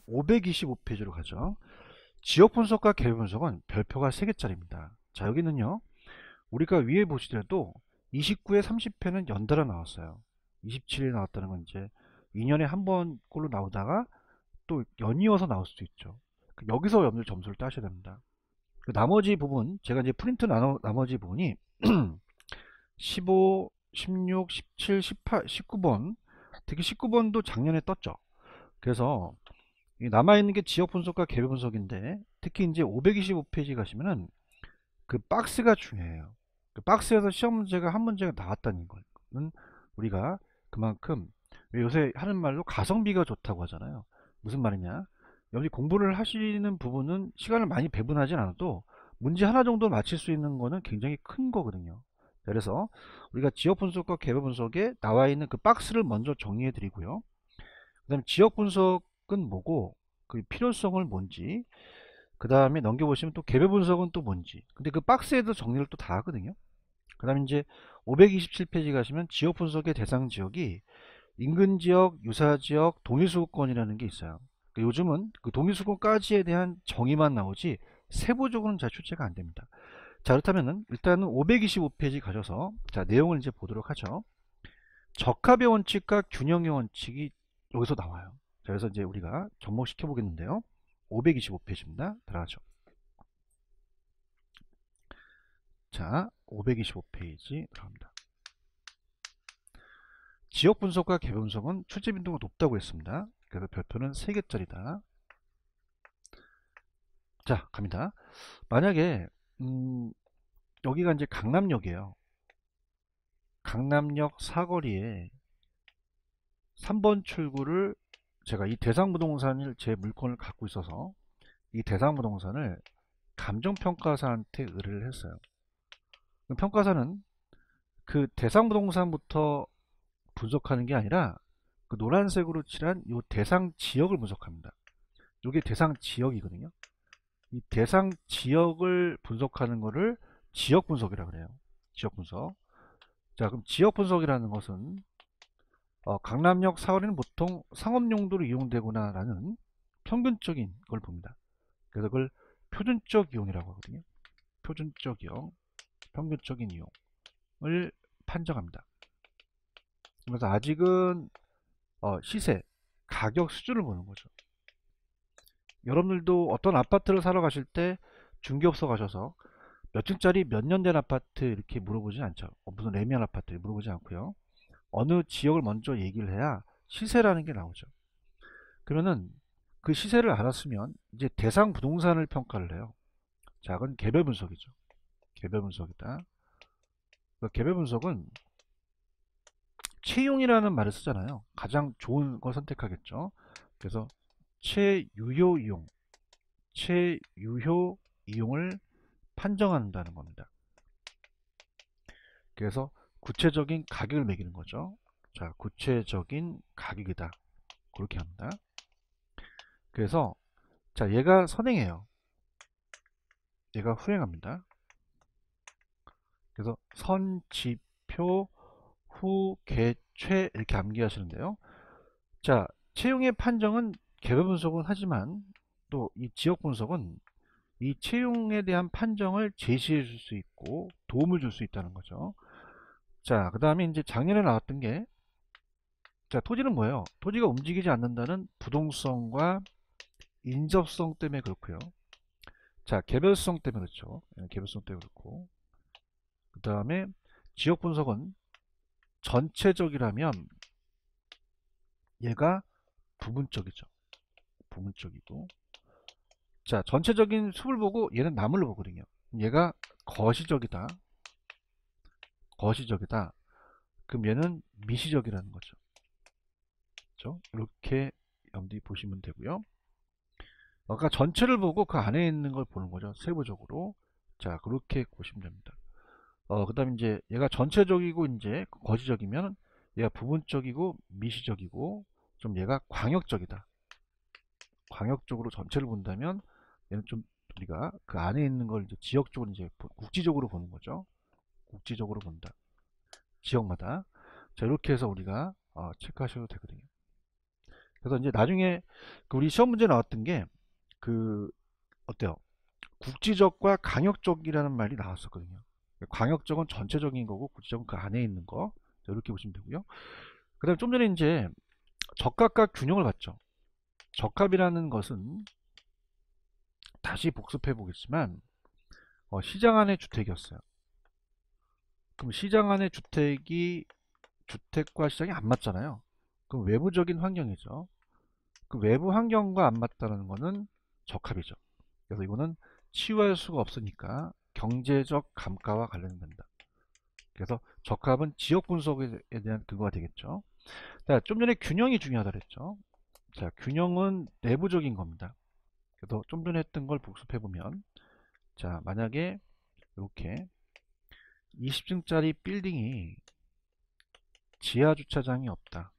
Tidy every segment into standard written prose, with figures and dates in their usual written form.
525페이지로 가죠. 지역 분석과 개별 분석은 별표가 3개짜리입니다. 자, 여기는요, 우리가 위에 보시더라도 29에 30회는 연달아 나왔어요. 27에 나왔다는 건 이제 2년에 한 번꼴로 나오다가 또 연이어서 나올 수도 있죠. 여기서 여러분들 점수를 따셔야 됩니다. 그 나머지 부분, 제가 이제 프린트 나머지 부분이 15, 16, 17, 18, 19번, 특히 19번도 작년에 떴죠. 그래서 남아있는 게 지역 분석과 개별 분석인데, 특히 이제 525페이지 가시면은 그 박스가 중요해요. 그 박스에서 시험 문제가 한 문제가 나왔다는 거는 우리가 그만큼, 요새 하는 말로 가성비가 좋다고 하잖아요. 무슨 말이냐? 여기 공부를 하시는 부분은 시간을 많이 배분하진 않아도 문제 하나 정도 맞힐 수 있는 거는 굉장히 큰 거거든요. 그래서 우리가 지역 분석과 개별 분석에 나와 있는 그 박스를 먼저 정리해 드리고요. 그 다음에 지역 분석은 뭐고, 그 필요성을 뭔지, 그 다음에 넘겨보시면 또 개별 분석은 또 뭔지. 근데 그 박스에도 정리를 또 다 하거든요. 그 다음에 이제 527페이지 가시면 지역 분석의 대상 지역이 인근 지역, 유사 지역, 동일수급권이라는 게 있어요. 요즘은 그 동일수급권까지에 대한 정의만 나오지 세부적으로는 잘 출제가 안 됩니다. 자, 그렇다면은 일단은 525페이지 가셔서 자, 내용을 이제 보도록 하죠. 적합의 원칙과 균형의 원칙이 여기서 나와요. 자, 그래서 이제 우리가 접목시켜 보겠는데요. 525페이지입니다. 들어가죠. 자, 525페이지 들어갑니다. 지역 분석과 개별 분석은 출제 빈도가 높다고 했습니다. 그래서 별표는 3개짜리다. 자, 갑니다. 만약에 여기가 이제 강남역이에요. 강남역 사거리에 3번 출구를, 제가 이 대상부동산을 제 물건을 갖고 있어서 이 대상부동산을 감정평가사한테 의뢰를 했어요. 평가사는 그 대상부동산부터 분석하는 게 아니라 그 노란색으로 칠한 이 대상 지역을 분석합니다. 이게 대상 지역이거든요. 이 대상 지역을 분석하는 거를 지역 분석이라고 그래요. 지역 분석. 자, 그럼 지역 분석이라는 것은 강남역 사거리는 보통 상업 용도로 이용되구나 라는 평균적인 걸 봅니다. 그래서 그걸 표준적 이용이라고 하거든요. 표준적 이용, 평균적인 이용을 판정합니다. 그래서 아직은 시세, 가격 수준을 보는 거죠. 여러분들도 어떤 아파트를 사러 가실 때 중개업소 가셔서 몇 층짜리 몇 년 된 아파트 이렇게 물어보지 않죠. 무슨 레미안 아파트 물어보지 않고요. 어느 지역을 먼저 얘기를 해야 시세라는 게 나오죠. 그러면은 그 시세를 알았으면 이제 대상 부동산을 평가를 해요. 자, 그건 개별 분석이죠. 개별 분석이다. 그 개별 분석은 채용이라는 말을 쓰잖아요. 가장 좋은 걸 선택하겠죠. 그래서 최유효 이용, 최유효 이용을 판정한다는 겁니다. 그래서 구체적인 가격을 매기는 거죠. 자, 구체적인 가격이다. 그렇게 합니다. 그래서 자, 얘가 선행해요. 얘가 후행합니다. 그래서 선, 지표, 후, 개, 최 이렇게 암기하시는데요. 자, 채용의 판정은 개별 분석은 하지만 또 이 지역 분석은 이 채용에 대한 판정을 제시해 줄 수 있고 도움을 줄 수 있다는 거죠. 자, 그 다음에 이제 작년에 나왔던 게, 자, 토지는 뭐예요? 토지가 움직이지 않는다는 부동성과 인접성 때문에 그렇고요. 자, 개별성 때문에 그렇죠. 개별성 때문에 그렇고. 그 다음에 지역 분석은 전체적이라면 얘가 부분적이죠. 부분적이고. 자, 전체적인 숲을 보고 얘는 나무를 보거든요. 얘가 거시적이다. 거시적이다. 그럼 얘는 미시적이라는 거죠. 그렇죠? 이렇게 여러분들이 보시면 되고요. 아까 전체를 보고 그 안에 있는 걸 보는 거죠. 세부적으로. 자, 그렇게 보시면 됩니다. 그 다음에 이제 얘가 전체적이고 이제 거시적이면 얘가 부분적이고 미시적이고 좀 얘가 광역적이다. 광역적으로 전체를 본다면 얘는 좀 우리가 그 안에 있는 걸 이제 지역적으로 이제 국지적으로 보는 거죠. 국지적으로 본다. 지역마다. 자, 이렇게 해서 우리가 체크하셔도 되거든요. 그래서 이제 나중에 그 우리 시험 문제 나왔던 게 그 어때요? 국지적과 강역적이라는 말이 나왔었거든요. 광역적은 전체적인 거고 국지적은 그 안에 있는 거. 자, 이렇게 보시면 되고요. 그 다음에 좀 전에 이제 적합과 균형을 봤죠. 적합이라는 것은 다시 복습해 보겠지만 시장 안의 주택이었어요. 그럼 시장 안의 주택이 주택과 시장이 안 맞잖아요. 그럼 외부적인 환경이죠. 그 외부 환경과 안 맞다는 거는 적합이죠. 그래서 이거는 치유할 수가 없으니까 경제적 감가와 관련된다. 그래서 적합은 지역 분석에 대한 근거가 되겠죠. 자, 좀 전에 균형이 중요하다 그랬죠. 자, 균형은 내부적인 겁니다. 그래서 좀 전에 했던 걸 복습해 보면, 자, 만약에 이렇게 20층짜리 빌딩이 지하 주차장이 없다.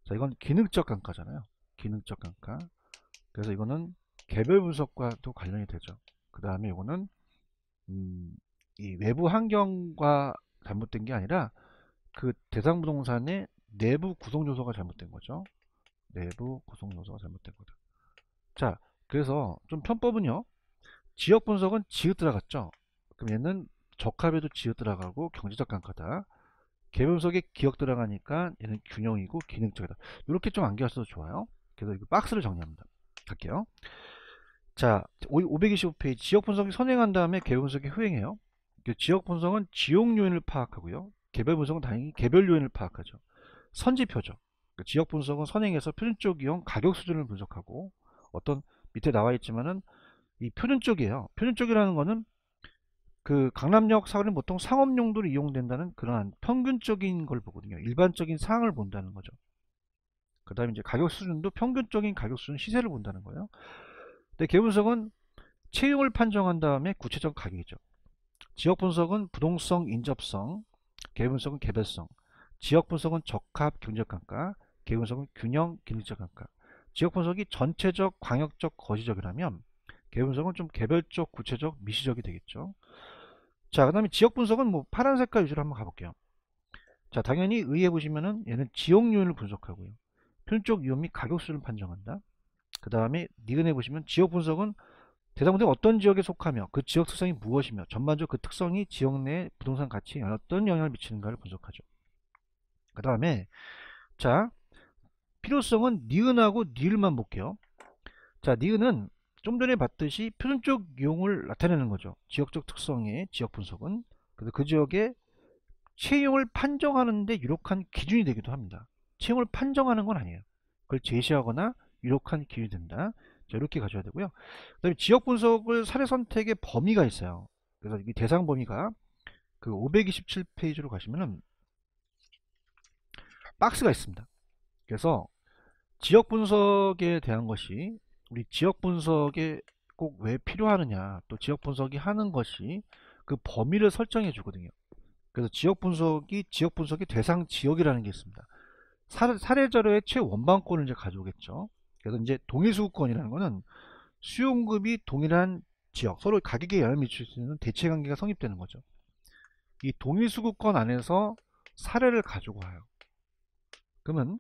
자, 이건 기능적 감가잖아요. 기능적 감가. 그래서 이거는 개별 분석과도 관련이 되죠. 그 다음에 이거는 이 외부 환경과 잘못된 게 아니라 그 대상 부동산의 내부 구성 요소가 잘못된 거죠. 내부 구성 요소가 잘못된 거다. 자, 그래서 좀 편법은요. 지역 분석은 지읒 들어갔죠. 그럼 얘는 적합에도 지읒 들어가고 경제적 감가다. 개별 분석에 기억 들어가니까 얘는 균형이고 기능적이다. 이렇게 좀 암기하셔도 좋아요. 그래서 이거 박스를 정리합니다. 갈게요. 자, 525페이지 지역 분석이 선행한 다음에 개별 분석이 후행해요. 지역 분석은 지역 요인을 파악하고요. 개별 분석은 당연히 개별 요인을 파악하죠. 선지표죠. 지역 분석은 선행해서 표준적 이용 가격 수준을 분석하고 어떤 밑에 나와 있지만은 이 표준적이에요. 표준적이라는 거는 그 강남역 사거리는 보통 상업 용도로 이용된다는 그러한 평균적인 걸 보거든요. 일반적인 상을 본다는 거죠. 그 다음에 이제 가격 수준도 평균적인 가격 수준 시세를 본다는 거예요. 근데 개별 분석은 채용을 판정한 다음에 구체적 가격이죠. 지역 분석은 부동성, 인접성, 개별 분석은 개별성, 지역 분석은 적합, 경제적 감가, 개별 분석은 균형, 기능적 감가. 지역 분석이 전체적, 광역적, 거시적이라면 개별 분석은 좀 개별적, 구체적, 미시적이 되겠죠. 자, 그 다음에 지역 분석은 뭐 파란 색깔 위주로 한번 가볼게요. 자, 당연히 의에 보시면은 얘는 지역 요인을 분석하고요. 표준적 위험 및 가격 수준을 판정한다. 그 다음에 니은에 보시면 지역 분석은 대상부동이 어떤 지역에 속하며 그 지역 특성이 무엇이며 전반적으로 그 특성이 지역 내 부동산 가치에 어떤 영향을 미치는가를 분석하죠. 그 다음에 자, 필요성은 니은하고 니을만 볼게요. 자, 니은은 좀 전에 봤듯이 표준적 이용을 나타내는 거죠. 지역적 특성의 지역 분석은. 그래서 그 지역의 채용을 판정하는데 유력한 기준이 되기도 합니다. 채용을 판정하는 건 아니에요. 그걸 제시하거나 유력한 기준이 된다. 자, 이렇게 가져야 되고요. 그 다음에 지역 분석을 사례 선택의 범위가 있어요. 그래서 이 대상 범위가 그 527페이지로 가시면은 박스가 있습니다. 그래서 지역 분석에 대한 것이 우리 지역 분석에 꼭 왜 필요하느냐, 또 지역 분석이 하는 것이 그 범위를 설정해 주거든요. 그래서 지역 분석의 대상 지역이라는 게 있습니다. 사례 자료의 최원방권을 이제 가져오겠죠. 그래서 이제 동일수급권이라는 거는 수요공급이 동일한 지역, 서로 가격에 영향을 미칠 수 있는 대체관계가 성립되는 거죠. 이 동일수급권 안에서 사례를 가지고 와요. 그러면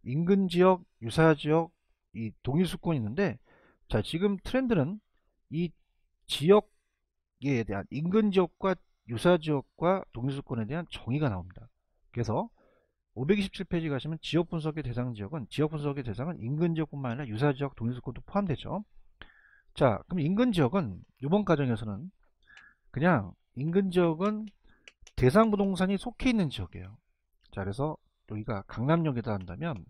인근 지역, 유사 지역, 이 동일수급권이 있는데, 자, 지금 트렌드는 이 지역에 대한 인근 지역과 유사 지역과 동일수권에 대한 정의가 나옵니다. 그래서 527페이지 가시면 지역 분석의 대상 지역은 지역 분석의 대상은 인근 지역뿐만 아니라 유사 지역, 동일수권도 포함되죠. 자, 그럼 인근 지역은 이번 과정에서는 그냥 인근 지역은 대상 부동산이 속해 있는 지역이에요. 자, 그래서 여기가 강남역이다 한다면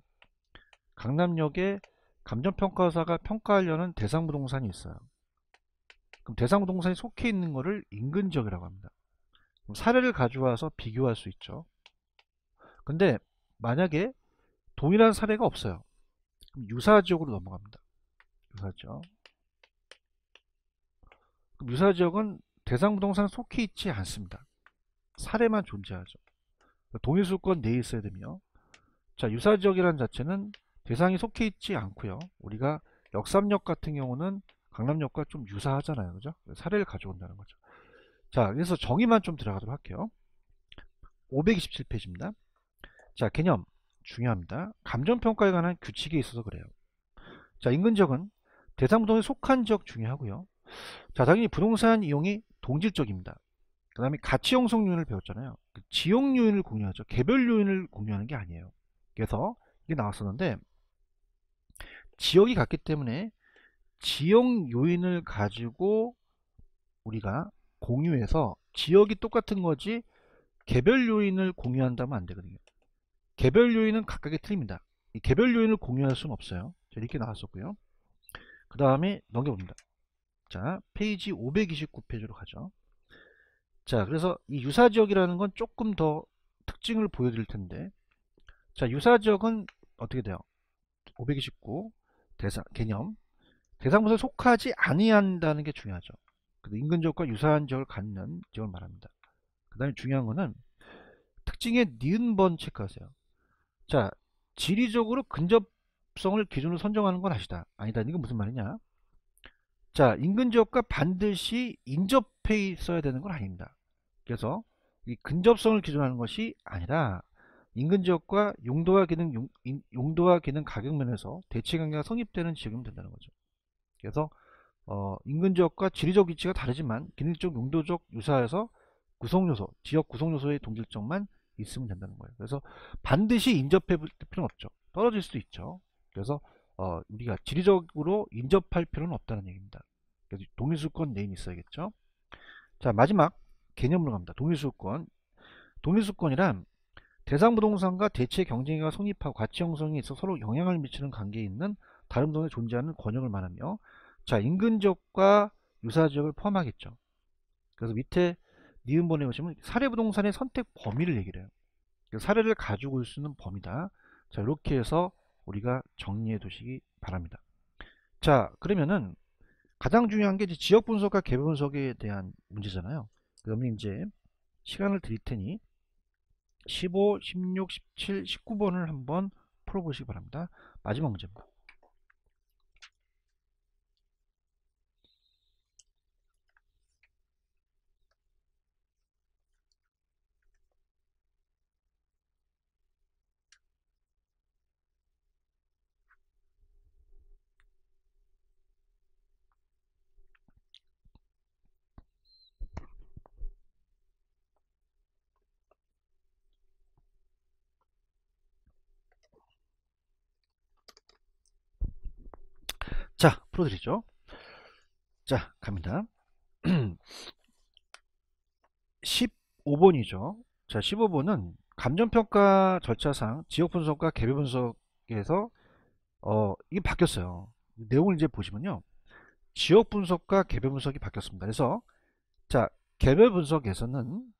강남역에 감정평가사가 평가하려는 대상 부동산이 있어요. 그럼 대상 부동산이 속해 있는 거를 인근 지역이라고 합니다. 그럼 사례를 가져와서 비교할 수 있죠. 근데 만약에 동일한 사례가 없어요. 그럼 유사 지역으로 넘어갑니다. 유사 지역. 그럼 유사 지역은 대상 부동산 속해 있지 않습니다. 사례만 존재하죠. 동일수권 내에 있어야 되며, 자, 유사 지역이라는 자체는 대상이 속해 있지 않고요. 우리가 역삼역 같은 경우는 강남역과 좀 유사하잖아요. 그죠? 사례를 가져온다는 거죠. 자, 그래서 정의만 좀 들어가도록 할게요. 527페이지입니다. 자, 개념. 중요합니다. 감정평가에 관한 규칙이 있어서 그래요. 자, 인근 지역은 대상 부동산에 속한 지역 중요하고요. 자, 당연히 부동산 이용이 동질적입니다. 그 다음에 가치 형성 요인을 배웠잖아요. 그 지역 요인을 공유하죠. 개별 요인을 공유하는 게 아니에요. 그래서 이게 나왔었는데, 지역이 같기 때문에 지역 요인을 가지고 우리가 공유해서 지역이 똑같은 거지 개별 요인을 공유한다면 안 되거든요. 개별 요인은 각각이 틀립니다. 이 개별 요인을 공유할 수는 없어요. 자, 이렇게 나왔었고요. 그 다음에 넘겨봅니다. 자, 페이지 529페이지로 가죠. 자, 그래서 이 유사지역이라는 건 조금 더 특징을 보여드릴 텐데, 자, 유사지역은 어떻게 돼요? 529 대상 개념, 대상부서에 속하지 아니한다는 게 중요하죠. 인근 지역과 유사한 지역을 갖는 지역을 말합니다. 그 다음에 중요한 거는 특징의 니은번 체크하세요. 자, 지리적으로 근접성을 기준으로 선정하는 건 아시다. 아니다. 이건 무슨 말이냐? 자, 인근 지역과 반드시 인접해 있어야 되는 건 아닙니다. 그래서 이 근접성을 기준하는 것이 아니라 인근 지역과 용도와 기능 가격 면에서 대치 관계가 성립되는 지역이면 된다는 거죠. 그래서 인근 지역과 지리적 위치가 다르지만 기능적 용도적 유사해서 구성요소, 지역 구성요소의 동질적만 있으면 된다는 거예요. 그래서 반드시 인접해 볼 필요는 없죠. 떨어질 수도 있죠. 그래서 우리가 지리적으로 인접할 필요는 없다는 얘기입니다. 그래서 동일수권 내에 있어야겠죠. 자, 마지막 개념으로 갑니다. 동일수권. 동일수권이란 대상 부동산과 대체 경쟁이 성립하고 가치 형성에 있어 서로 영향을 미치는 관계에 있는 다른 부동산에 존재하는 권역을 말하며, 자, 인근 지역과 유사 지역을 포함하겠죠. 그래서 밑에 니은번에 보시면 사례 부동산의 선택 범위를 얘기를 해요. 사례를 가지고 올 수 있는 범위다. 자, 이렇게 해서 우리가 정리해 두시기 바랍니다. 자, 그러면은 가장 중요한 게 이제 지역 분석과 개별 분석에 대한 문제잖아요. 그러면 이제 시간을 드릴 테니 15, 16, 17, 19번을 한번 풀어보시기 바랍니다. 마지막 문제입니다. 자, 풀어드리죠. 자, 갑니다. 15번이죠. 자, 15번은 감정평가 절차상 지역 분석과 개별 분석에서 이게 바뀌었어요. 내용을 이제 보시면요. 지역 분석과 개별 분석이 바뀌었습니다. 그래서 자, 개별 분석에서는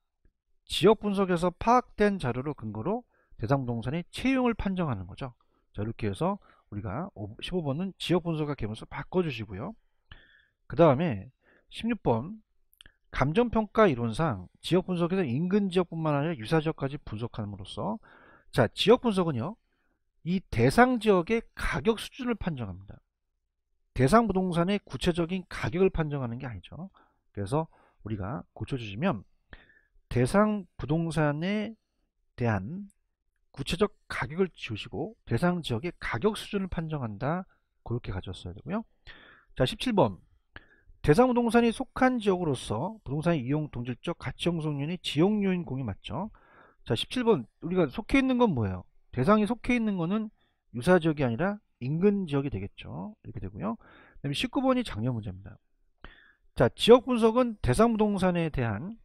지역 분석에서 파악된 자료를 근거로 대상 부동산의 채용을 판정하는 거죠. 자, 이렇게 해서 우리가 15번은 지역 분석과 개별 분석 바꿔주시고요. 그 다음에 16번 감정평가 이론상 지역 분석에서 인근 지역뿐만 아니라 유사 지역까지 분석함으로써, 자, 지역 분석은요, 이 대상 지역의 가격 수준을 판정합니다. 대상 부동산의 구체적인 가격을 판정하는 게 아니죠. 그래서 우리가 고쳐주시면 대상 부동산에 대한 구체적 가격을 지우시고 대상 지역의 가격 수준을 판정한다. 그렇게 가져왔어야 되고요. 자, 17번 대상 부동산이 속한 지역으로서 부동산의 이용 동질적 가치 형성률이 지역 요인 공유 맞죠? 자, 17번 우리가 속해 있는 건 뭐예요? 대상이 속해 있는 거는 유사 지역이 아니라 인근 지역이 되겠죠. 이렇게 되고요. 그다음에 19번이 작년 문제입니다. 자, 지역 분석은 대상 부동산에 대한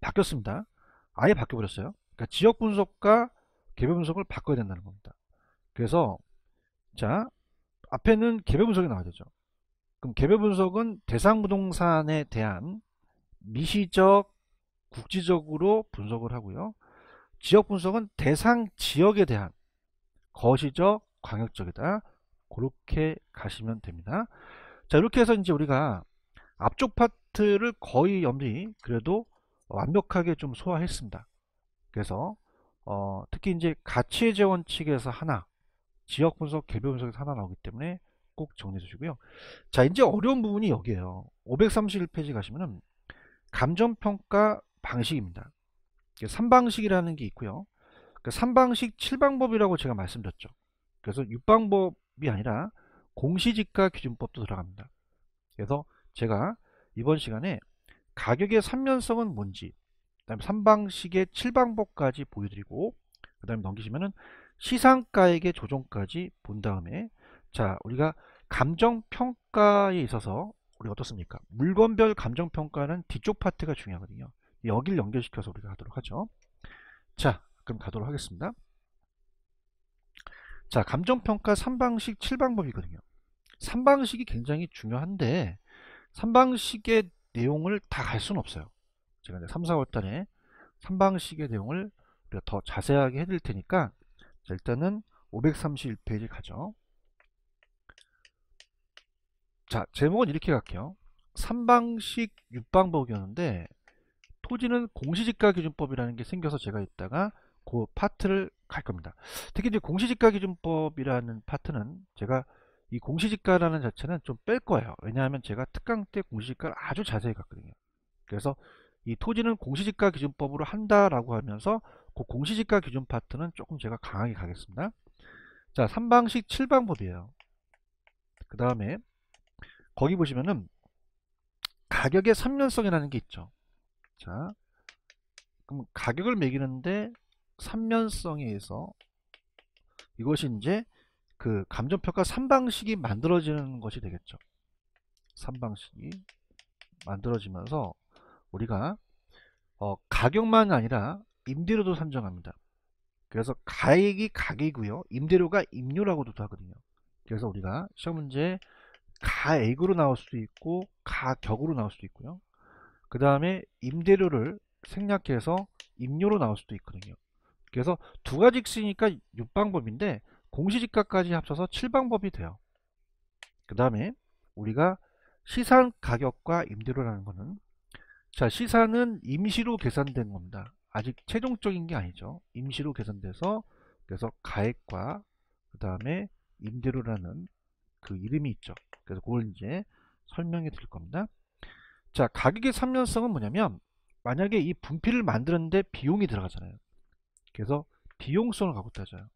바뀌었습니다. 아예 바뀌어버렸어요. 그러니까 지역 분석과 개별 분석을 바꿔야 된다는 겁니다. 그래서 자, 앞에는 개별 분석이 나와야 되죠. 그럼 개별 분석은 대상 부동산에 대한 미시적, 국지적으로 분석을 하고요. 지역 분석은 대상 지역에 대한 거시적, 광역적이다. 그렇게 가시면 됩니다. 자, 이렇게 해서 이제 우리가 앞쪽 파트를 거의 염리 그래도 완벽하게 좀 소화했습니다. 그래서 특히 이제 가치의 재원칙에서 하나, 지역 분석, 개별 분석에서 하나 나오기 때문에 꼭 정리해 주시고요. 자, 이제 어려운 부분이 여기에요. 531페이지 가시면은 감정평가 방식입니다. 3방식이라는 게 있고요. 그 3방식 7방법이라고 제가 말씀드렸죠. 그래서 6방법이 아니라 공시지가 기준법도 들어갑니다. 그래서 제가 이번 시간에 가격의 3면성은 뭔지, 그 다음에 3방식의 7방법까지 보여드리고, 그 다음에 넘기시면은 시상가액의 조정까지 본 다음에, 자, 우리가 감정평가에 있어서 우리가 어떻습니까? 물건별 감정평가는 뒤쪽 파트가 중요하거든요. 여기를 연결시켜서 우리가 하도록 하죠. 자, 그럼 가도록 하겠습니다. 자, 감정평가 3방식 7방법이거든요. 3방식이 굉장히 중요한데 3방식의 내용을 다 갈 수는 없어요. 제가 이제 3, 4월 달에 3방식의 내용을 우리가 더 자세하게 해드릴 테니까, 자, 일단은 531페이지 가죠. 자, 제목은 이렇게 갈게요. 3방식 6방법이었는데 토지는 공시지가 기준법이라는 게 생겨서 제가 이따가 그 파트를 갈 겁니다. 특히 이제 공시지가 기준법이라는 파트는 제가 이 공시지가라는 자체는 좀 뺄 거예요. 왜냐하면 제가 특강 때 공시지가를 아주 자세히 갔거든요. 그래서 이 토지는 공시지가 기준법으로 한다라고 하면서 그 공시지가 기준 파트는 조금 제가 강하게 가겠습니다. 자, 3방식 7방법이에요. 그 다음에 거기 보시면은 가격의 3면성이라는 게 있죠. 자, 그럼 가격을 매기는데 3면성에 의해서 이것이 이제 그 감정평가 3방식이 만들어지는 것이 되겠죠. 3방식이 만들어지면서 우리가 가격만 아니라 임대료도 산정합니다. 그래서 가액이 가격이고요. 임대료가 임료라고도 하거든요. 그래서 우리가 시험 문제 가액으로 나올 수도 있고 가격으로 나올 수도 있고요. 그 다음에 임대료를 생략해서 임료로 나올 수도 있거든요. 그래서 두 가지 쓰니까 6방법인데 공시지가까지 합쳐서 7방법이 돼요. 그 다음에 우리가 시산 가격과 임대료라는 거는, 자, 시산은 임시로 계산된 겁니다. 아직 최종적인 게 아니죠. 임시로 계산돼서, 그래서 가액과 그 다음에 임대료라는 그 이름이 있죠. 그래서 그걸 이제 설명해 드릴 겁니다. 자, 가격의 3년성은 뭐냐면 만약에 이 분필을 만드는데 비용이 들어가잖아요. 그래서 비용성을 갖고 따져요.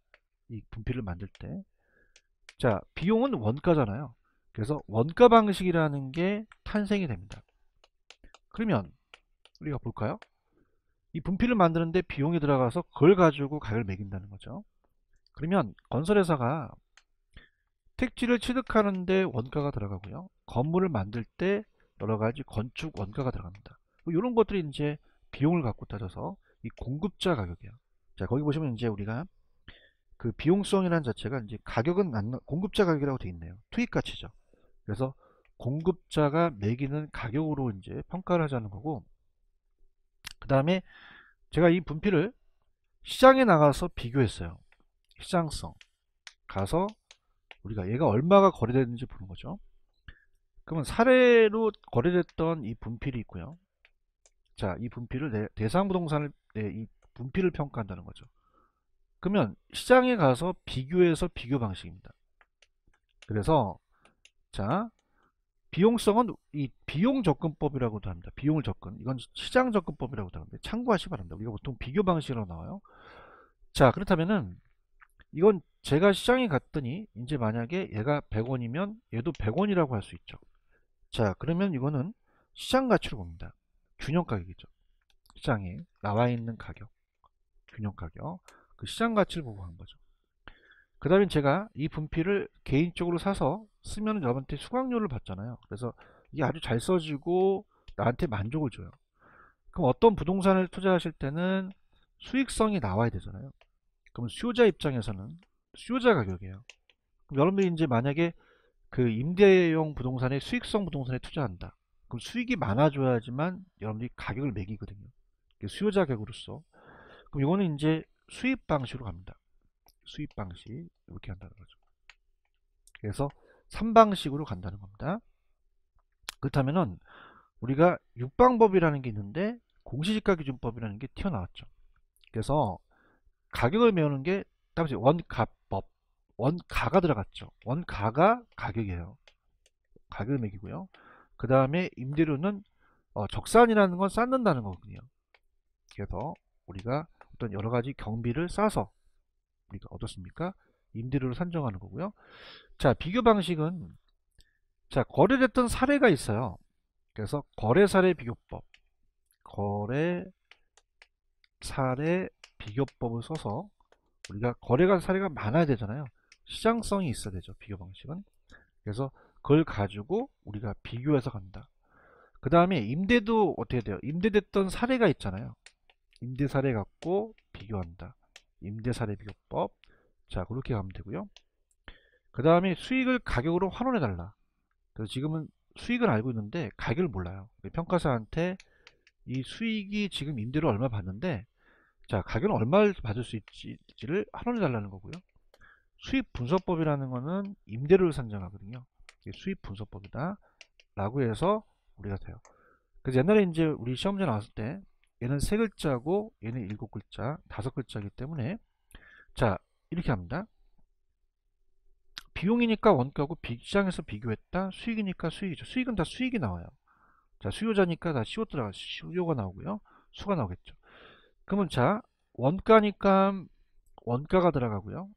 이 분필을 만들 때. 자, 비용은 원가잖아요. 그래서 원가 방식이라는 게 탄생이 됩니다. 그러면 우리가 볼까요? 이 분필을 만드는데 비용이 들어가서 그걸 가지고 가격을 매긴다는 거죠. 그러면 건설회사가 택지를 취득하는데 원가가 들어가고요. 건물을 만들 때 여러 가지 건축 원가가 들어갑니다. 이런 것들이 이제 비용을 갖고 따져서 이 공급자 가격이에요. 자, 거기 보시면 이제 우리가 그 비용성이라는 자체가 이제 가격은 안, 공급자 가격이라고 되어 있네요. 투입 가치죠. 그래서 공급자가 매기는 가격으로 이제 평가를 하자는 거고, 그 다음에 제가 이 분필을 시장에 나가서 비교했어요. 시장성 가서 우리가 얘가 얼마가 거래됐는지 보는 거죠. 그러면 사례로 거래됐던 이 분필이 있고요. 자, 이 분필을 대상 부동산을 이 분필을 평가한다는 거죠. 그러면 시장에 가서 비교해서 비교 방식입니다. 그래서 자, 비용성은 이 비용 접근법이라고도 합니다. 비용을 접근. 이건 시장 접근법이라고도 하는데 참고하시기 바랍니다. 우리가 보통 비교 방식으로 나와요. 자, 그렇다면은 이건 제가 시장에 갔더니 이제 만약에 얘가 100원이면 얘도 100원이라고 할 수 있죠. 자, 그러면 이거는 시장 가치로 봅니다. 균형 가격이죠. 시장에 나와 있는 가격, 균형 가격, 그 시장 가치를 보고 한 거죠. 그 다음에 제가 이 분필을 개인적으로 사서 쓰면 여러분한테 수강료를 받잖아요. 그래서 이게 아주 잘 써지고 나한테 만족을 줘요. 그럼 어떤 부동산을 투자하실 때는 수익성이 나와야 되잖아요. 그럼 수요자 입장에서는 수요자 가격이에요. 그럼 여러분들이 이제 만약에 그 임대용 부동산에 수익성 부동산에 투자한다. 그럼 수익이 많아져야지만 여러분들이 가격을 매기거든요. 수요자 격으로서. 그럼 이거는 이제 수입 방식으로 갑니다. 수입 방식 이렇게 한다는 거죠. 그래서 3방식으로 간다는 겁니다. 그렇다면은 우리가 6방법이라는 게 있는데 공시지가 기준법이라는 게 튀어나왔죠. 그래서 가격을 메우는 게 따라서 원가법, 원가가 들어갔죠. 원가가 가격이에요. 가격을 매기고요. 그 다음에 임대료는 적산이라는 건 쌓는다는 거거든요. 그래서 우리가 어떤 여러가지 경비를 싸서 우리가 어떻습니까? 임대료를 산정하는 거고요. 자, 비교 방식은 자, 거래됐던 사례가 있어요. 그래서 거래사례 비교법, 거래사례 비교법을 써서 우리가 거래가 사례가 많아야 되잖아요. 시장성이 있어야 되죠. 비교 방식은. 그래서 그걸 가지고 우리가 비교해서 간다. 그 다음에 임대도 어떻게 돼요? 임대됐던 사례가 있잖아요. 임대 사례 갖고 비교한다. 임대 사례 비교법. 자, 그렇게 가면 되고요. 그 다음에 수익을 가격으로 환원해 달라. 그래서 지금은 수익은 알고 있는데 가격을 몰라요. 평가사한테 이 수익이 지금 임대료 얼마 받는데, 자, 가격은 얼마를 받을 수 있지를 환원해 달라는 거고요. 수익 분석법이라는 거는 임대료를 산정하거든요. 이게 수익 분석법이다 라고 해서 우리가 돼요. 그래서 옛날에 이제 우리 시험 문제 나왔을 때 얘는 세 글자고 얘는 7글자, 5글자이기 때문에 자, 이렇게 합니다. 비용이니까 원가고 시장에서 비교했다. 수익이니까 수익이죠. 수익은 다 수익이 나와요. 자, 수요자니까 다 수요가 나오고요. 수가 나오겠죠. 그러면 자, 원가니까 원가가 들어가고요.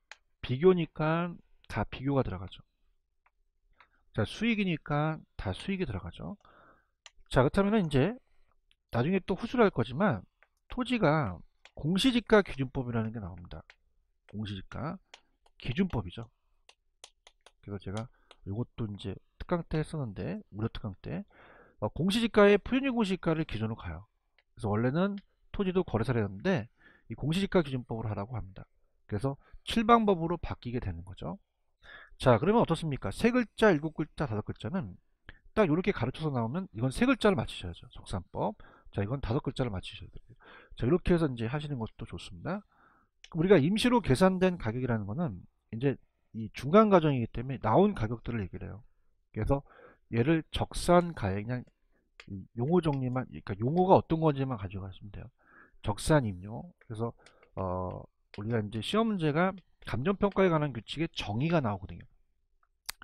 비교니까 다 비교가 들어가죠. 자, 수익이니까 다 수익이 들어가죠. 자, 그렇다면 이제 나중에 또 후수를 할 거지만 토지가 공시지가 기준법이라는 게 나옵니다. 공시지가 기준법이죠. 그래서 제가 이것도 이제 특강 때 했었는데, 무료 특강 때 공시지가의 표준일 공시지가를 기준으로 가요. 그래서 원래는 토지도 거래사례였는데 이 공시지가 기준법으로 하라고 합니다. 그래서 7방법으로 바뀌게 되는 거죠. 자, 그러면 어떻습니까? 세 글자, 7글자, 5글자는 딱 이렇게 가르쳐서 나오면 이건 세 글자를 맞추셔야죠. 적산법. 자, 이건 5글자를 맞추셔야 돼요. 자, 이렇게 해서 이제 하시는 것도 좋습니다. 우리가 임시로 계산된 가격이라는 거는 이제 이 중간 과정이기 때문에 나온 가격들을 얘기를 해요. 그래서 얘를 적산 가액, 그냥 용어 정리만, 그러니까 용어가 어떤 건지만 가져가시면 돼요. 적산 임료. 그래서 우리가 이제 시험 문제가 감정평가에 관한 규칙의 정의가 나오거든요.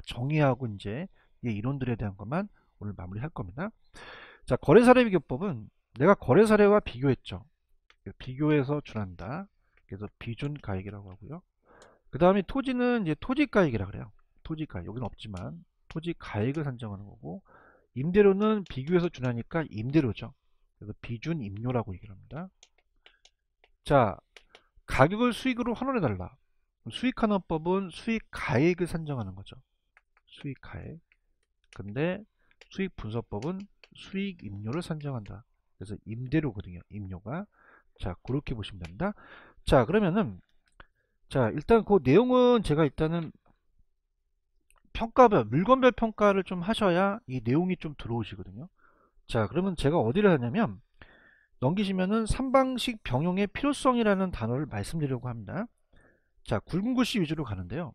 정의하고 이제 이 이론들에 대한 것만 오늘 마무리할 겁니다. 자, 거래사례 비교법은 내가 거래사례와 비교했죠. 비교해서 준한다. 그래서 비준 가액이라고 하고요. 그 다음에 토지는 이제 토지 가액이라 그래요. 토지 가액. 여기는 없지만 토지 가액을 산정하는 거고, 임대료는 비교해서 준하니까 임대료죠. 그래서 비준 임료라고 얘기를 합니다. 자, 가격을 수익으로 환원해 달라. 수익환원법은 수익 가액을 산정하는 거죠. 수익 가액. 근데 수익 분석법은 수익 임료를 산정한다. 그래서 임대료거든요. 임료가. 자, 그렇게 보시면 됩니다. 자, 그러면은 자, 일단 그 내용은 제가 일단은 평가별, 물건별 평가를 좀 하셔야 이 내용이 좀 들어오시거든요. 자, 그러면 제가 어디를 하냐면 넘기시면은 3방식 병용의 필요성이라는 단어를 말씀드리려고 합니다. 자, 굵은 글씨 위주로 가는데요.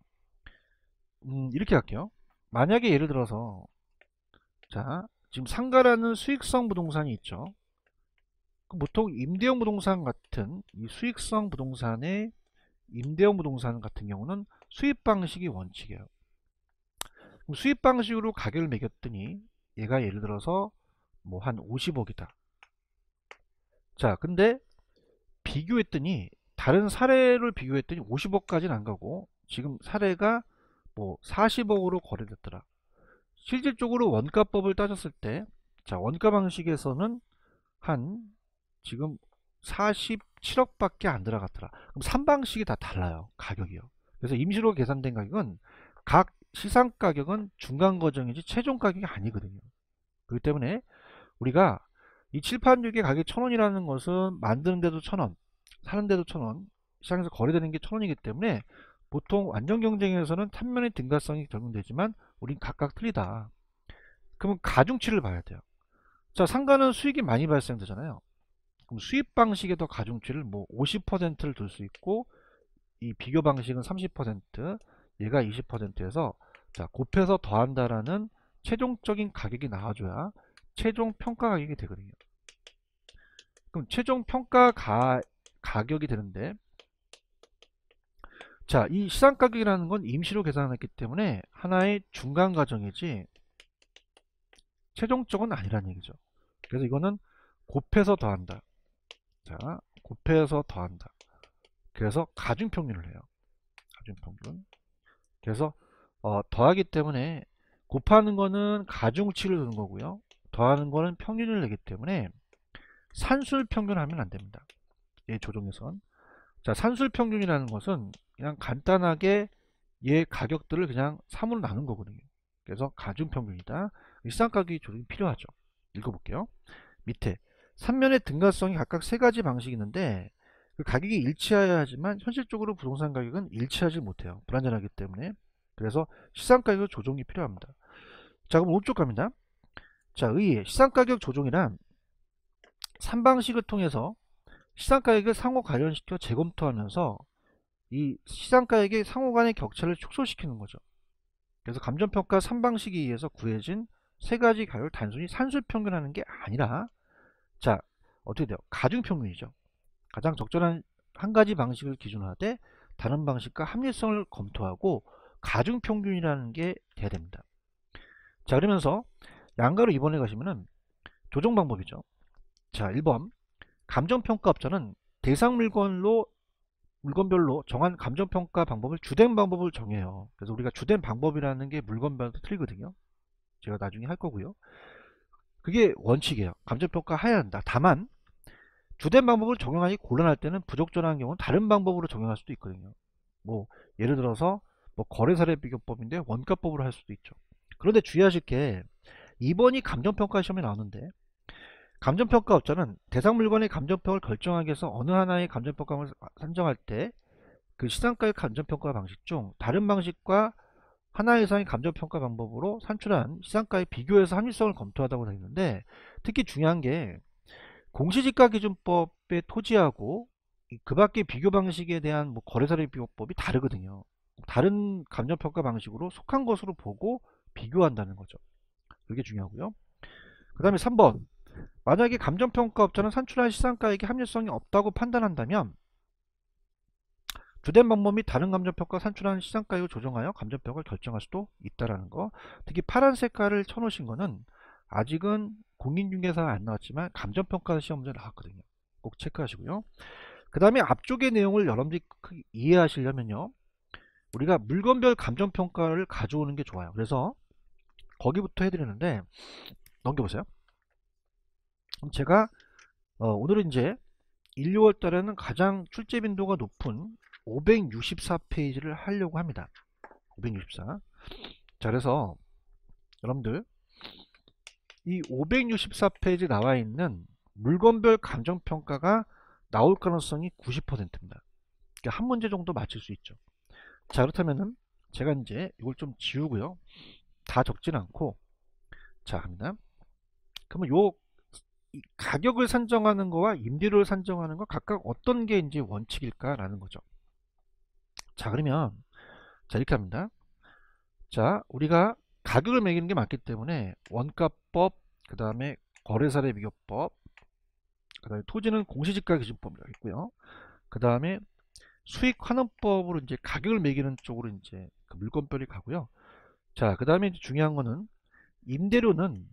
이렇게 할게요. 만약에 예를 들어서 자, 지금 상가라는 수익성 부동산이 있죠. 보통 임대형 부동산 같은 이 수익성 부동산의 임대형 부동산 같은 경우는 수입 방식이 원칙이에요. 그럼 수입 방식으로 가격을 매겼더니 얘가 예를 들어서 뭐 한 50억이다. 자, 근데 비교했더니 다른 사례를 비교했더니 50억까지는 안 가고 지금 사례가 뭐 40억으로 거래됐더라. 실질적으로 원가법을 따졌을 때, 자, 원가 방식에서는 한 지금 47억밖에 안 들어갔더라. 그럼 3방식이 다 달라요. 가격이요. 그래서 임시로 계산된 가격은 각 시상 가격은 중간 과정이지 최종 가격이 아니거든요. 그렇기 때문에 우리가 이 칠판육의 가격이 1000원이라는 것은 만드는 데도 1000원, 사는 데도 1000원, 시장에서 거래되는 게 1000원이기 때문에 보통 완전 경쟁에서는 탄면의 등가성이 적용되지만 우린 각각 틀리다. 그러면 가중치를 봐야 돼요. 자, 상가는 수익이 많이 발생되잖아요. 그럼 수입 방식에도 가중치를 뭐 50%를 둘 수 있고, 이 비교 방식은 30%, 얘가 20%에서 자, 곱해서 더한다라는 최종적인 가격이 나와줘야 최종 평가 가격이 되거든요. 그럼 최종 평가 가격이 되는데, 자, 이 시장 가격이라는 건 임시로 계산했기 때문에 하나의 중간 과정이지 최종적은 아니라는 얘기죠. 그래서 이거는 곱해서 더한다. 자, 곱해서 더한다. 그래서 가중평균을 해요. 가중평균. 그래서 더하기 때문에 곱하는 거는 가중치를 두는 거고요. 더하는 거는 평균을 내기 때문에 산술 평균하면 안 됩니다. 얘 조정에선. 자, 산술 평균이라는 것은 그냥 간단하게 얘 가격들을 그냥 3으로 나눈 거거든요. 그래서 가중평균이다. 시장가격이 조정이 필요하죠. 읽어볼게요. 밑에 3면의 등가성이 각각 세 가지 방식이 있는데 그 가격이 일치하여야 하지만 현실적으로 부동산 가격은 일치하지 못해요. 불안전하기 때문에. 그래서 시장가격 조정이 필요합니다. 자, 그럼 오른쪽 갑니다. 자, 의의 시장가격 조정이란 3방식을 통해서 시장가격을 상호 관련시켜 재검토하면서 이 시장가격의 상호 간의 격차를 축소시키는 거죠. 그래서 감정평가 3방식에 의해서 구해진 세 가지 가격을 단순히 산술평균하는 게 아니라, 자, 어떻게 돼요? 가중평균이죠. 가장 적절한 한 가지 방식을 기준으로 하되 다른 방식과 합리성을 검토하고 가중평균이라는 게 돼야 됩니다. 자, 그러면서 양가로 2번에 가시면은 조정 방법이죠. 자, 1번 감정평가업자는 대상 물건별로 정한 감정평가 방법을 주된 방법을 정해요. 그래서 우리가 주된 방법이라는 게 물건별로 틀리거든요. 제가 나중에 할 거고요. 그게 원칙이에요. 감정평가 해야 한다. 다만 주된 방법을 적용하기 곤란할 때는 부적절한 경우는 다른 방법으로 적용할 수도 있거든요. 뭐 예를 들어서 뭐 거래사례 비교법인데 원가법으로 할 수도 있죠. 그런데 주의하실 게 2번이 감정평가 시험에 나오는데 감정평가업자는 대상 물건의 감정평을 결정하기 위해서 어느 하나의 감정평가를 산정할 때 그 시장가의 감정평가 방식 중 다른 방식과 하나 이상의 감정평가 방법으로 산출한 시장가의 비교해서 합리성을 검토하다고 되어 있는데, 특히 중요한 게 공시지가기준법의 토지하고 그 밖의 비교 방식에 대한 뭐 거래사례 비교법이 다르거든요. 다른 감정평가 방식으로 속한 것으로 보고 비교한다는 거죠. 그게 중요하고요. 그 다음에 3번 만약에 감정평가업자는 산출한 시장가액의 합리성이 없다고 판단한다면 주된 방법 및 다른 감정평가 산출한 시장가액을 조정하여 감정평가를 결정할 수도 있다라는 거. 특히 파란 색깔을 쳐놓으신 거는 아직은 공인중개사가 안 나왔지만 감정평가 시험 문제 나왔거든요. 꼭 체크하시고요. 그 다음에 앞쪽의 내용을 여러분들이 이해하시려면요, 우리가 물건별 감정평가를 가져오는 게 좋아요. 그래서 거기부터 해드리는데 넘겨보세요. 그럼 제가 오늘은 이제 1, 2월 달에는 가장 출제 빈도가 높은 564페이지를 하려고 합니다. 564. 자, 그래서 여러분들 이 564페이지 나와 있는 물건별 감정평가가 나올 가능성이 90%입니다. 그러니까 한 문제 정도 맞출 수 있죠. 자, 그렇다면은 제가 이제 이걸 좀 지우고요. 다 적진 않고, 자, 합니다. 그러면 요 가격을 산정하는 거와 임대료를 산정하는 거 각각 어떤 게 이제 원칙일까라는 거죠. 자, 그러면 자, 이렇게 합니다. 자, 우리가 가격을 매기는 게 맞기 때문에 원가법, 그 다음에 거래사례 비교법, 그 다음에 토지는 공시지가 기준법이라고 있고요. 그 다음에 수익환원법으로 이제 가격을 매기는 쪽으로 이제 그 물건별이 가고요. 자, 그 다음에 중요한 거는 임대료는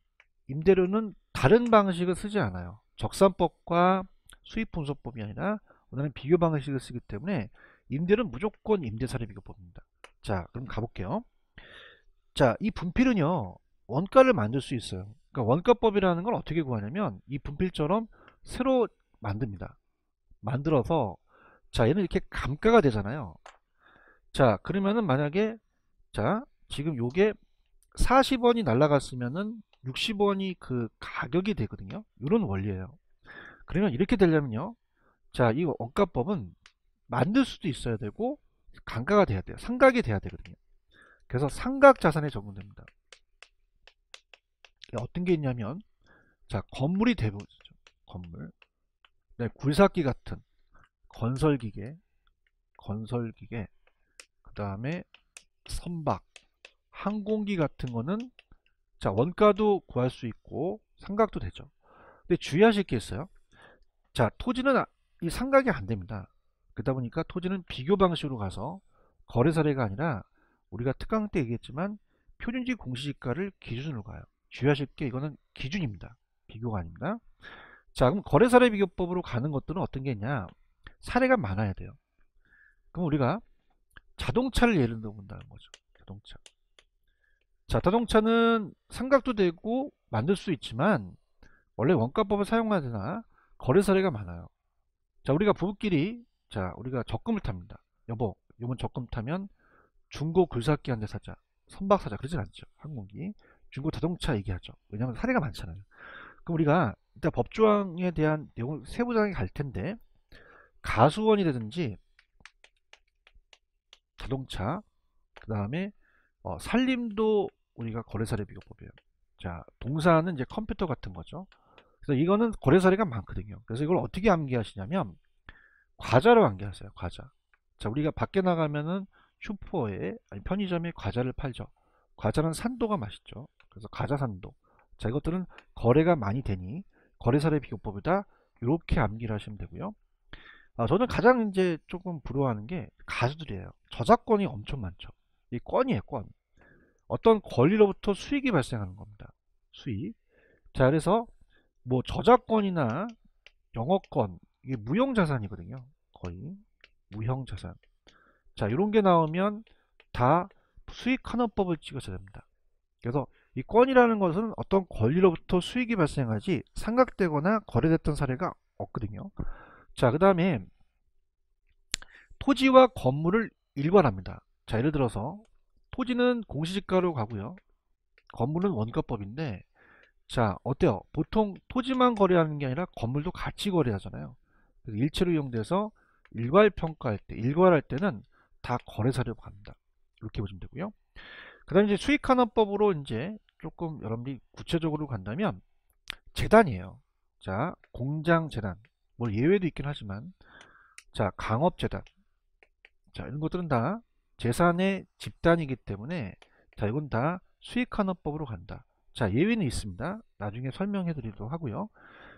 다른 방식을 쓰지 않아요. 적산법과 수익분석법이 아니라 오늘은 비교 방식을 쓰기 때문에 임대료는 무조건 임대사례 비교법입니다. 자, 그럼 가볼게요. 자, 이 분필은요, 원가를 만들 수 있어요. 그러니까 원가법이라는 걸 어떻게 구하냐면 이 분필처럼 새로 만듭니다. 만들어서, 자, 얘는 이렇게 감가가 되잖아요. 자, 그러면은 만약에, 자, 지금 요게 40원이 날라갔으면은 60원이 그 가격이 되거든요. 이런 원리예요. 그러면 이렇게 되려면요, 자, 이 원가법은 만들 수도 있어야 되고 감가가 돼야 돼요. 상각이 돼야 되거든요. 그래서 상각 자산에 적용됩니다. 어떤 게 있냐면, 자, 건물이 대부분이죠. 건물. 네, 굴삭기 같은 건설기계, 그 다음에 선박, 항공기 같은 거는, 자, 원가도 구할 수 있고 상각도 되죠. 근데 주의하실 게 있어요. 자, 토지는 이 상각이 안 됩니다. 그러다 보니까 토지는 비교 방식으로 가서 거래 사례가 아니라 우리가 특강 때 얘기했지만 표준지 공시지가를 기준으로 가요. 주의하실 게 이거는 기준입니다. 비교가 아닙니다. 자, 그럼 거래사례 비교법으로 가는 것들은 어떤 게 있냐? 사례가 많아야 돼요. 그럼 우리가 자동차를 예를 들어 본다는 거죠. 자동차. 자, 자동차는 삼각도 되고 만들 수 있지만 원래 원가법을 사용하거나 거래 사례가 많아요. 자, 우리가 부부끼리 자, 우리가 적금을 탑니다. 여보, 이번 적금 타면 중고 굴삭기 한 대 사자. 선박 사자. 그러진 않죠. 항공기. 중고 자동차 얘기하죠. 왜냐하면 사례가 많잖아요. 그럼 우리가 일단 법조항에 대한 내용 세부사항이 갈 텐데 가수원이라든지 자동차 그 다음에 산림도 우리가 거래사례 비교법이에요. 자, 동사는 이제 컴퓨터 같은 거죠. 그래서 이거는 거래사례가 많거든요. 그래서 이걸 어떻게 암기하시냐면 과자로 암기하세요. 과자. 자, 우리가 밖에 나가면은 슈퍼에 아니 편의점에 과자를 팔죠. 과자는 산도가 맛있죠. 그래서 과자 산도. 자, 이것들은 거래가 많이 되니 거래사례 비교법이다. 이렇게 암기를 하시면 되고요. 저는 가장 이제 조금 부러워하는 게 가수들이에요. 저작권이 엄청 많죠. 이 건이에요, 건. 어떤 권리로부터 수익이 발생하는 겁니다. 수익. 자, 그래서 뭐 저작권이나 영어권 이게 무형자산이거든요. 거의 무형자산. 자, 이런 게 나오면 다 수익환원법을 찍어서 됩니다. 그래서 이 건이라는 것은 어떤 권리로부터 수익이 발생하지 상각되거나 거래됐던 사례가 없거든요. 자, 그 다음에 토지와 건물을 일괄합니다. 자, 예를 들어서 토지는 공시지가로 가고요. 건물은 원가법인데 자, 어때요? 보통 토지만 거래하는 게 아니라 건물도 같이 거래하잖아요. 그래서 일체로 이용돼서 일괄평가할 때, 일괄할 때는 다 거래사료로 갑니다. 이렇게 보시면 되고요. 그 다음에 이제 수익환원법으로 이제 조금 여러분들이 구체적으로 간다면 재단이에요. 자, 공장재단. 뭐 예외도 있긴 하지만 자, 강업재단. 자, 이런 것들은 다 재산의 집단이기 때문에 자, 이건 다 수익환원법으로 간다. 자, 예외는 있습니다. 나중에 설명해 드리도록 하고요.